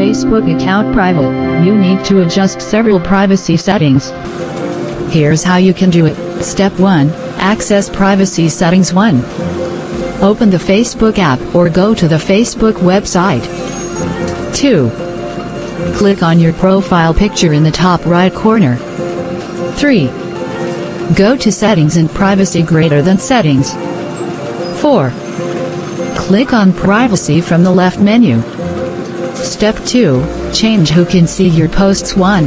Facebook account private, you need to adjust several privacy settings. Here's how you can do it. Step 1. Access privacy settings. 1. Open the Facebook app or go to the Facebook website. 2. Click on your profile picture in the top right corner. 3. Go to Settings and Privacy greater than Settings. 4. Click on Privacy from the left menu. Step 2. Change who can see your posts. 1.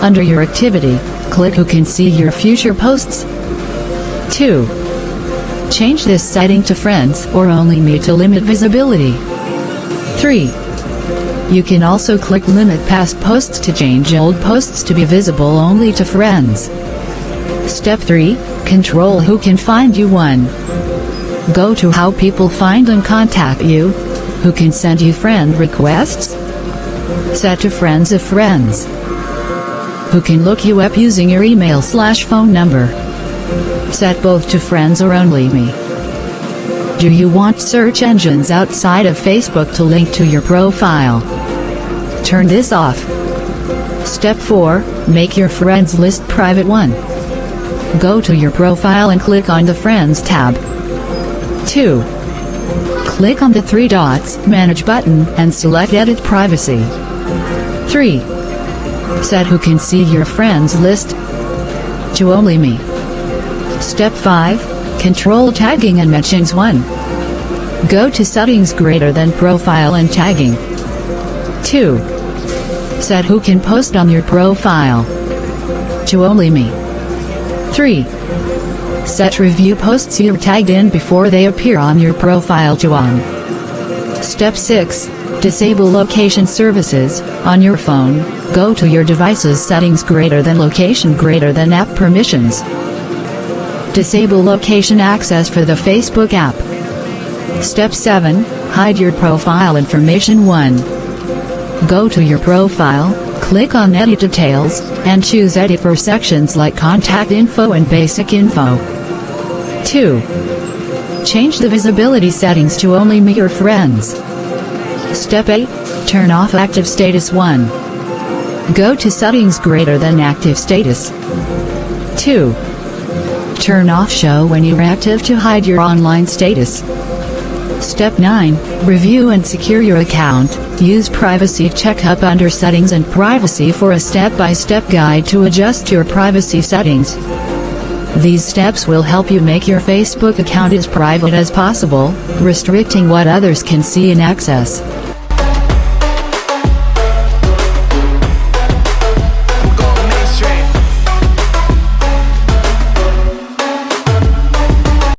Under your activity, click who can see your future posts. 2. Change this setting to friends or only me to limit visibility. 3. You can also click limit past posts to change old posts to be visible only to friends. Step 3. Control who can find you. 1. Go to how people find and contact you. Who can send you friend requests? Set to friends of friends. Who can look you up using your email/phone number? Set both to friends or only me. Do you want search engines outside of Facebook to link to your profile? Turn this off. Step 4. Make your friends list private. 1. Go to your profile and click on the Friends tab. 2. Click on the 3 dots, Manage button, and select Edit Privacy. 3. Set who can see your friends list to only me. Step 5. Control tagging and mentions. 1. Go to Settings greater than Profile and Tagging. 2. Set who can post on your profile to only me. 3. Set review posts you're tagged in before they appear on your profile to on. Step 6. Disable location services on your phone. Go to your device's settings greater than location greater than app permissions. Disable location access for the Facebook app. Step 7. Hide your profile information. 1. Go to your profile, click on Edit Details, and choose Edit for sections like Contact Info and Basic Info. 2. Change the visibility settings to only me or friends. Step 8. Turn off active status. 1. Go to Settings greater than active status. 2. Turn off show when you're active to hide your online status. Step 9. Review and secure your account. Use Privacy Checkup under Settings and Privacy for a step-by-step guide to adjust your privacy settings. These steps will help you make your Facebook account as private as possible, restricting what others can see and access.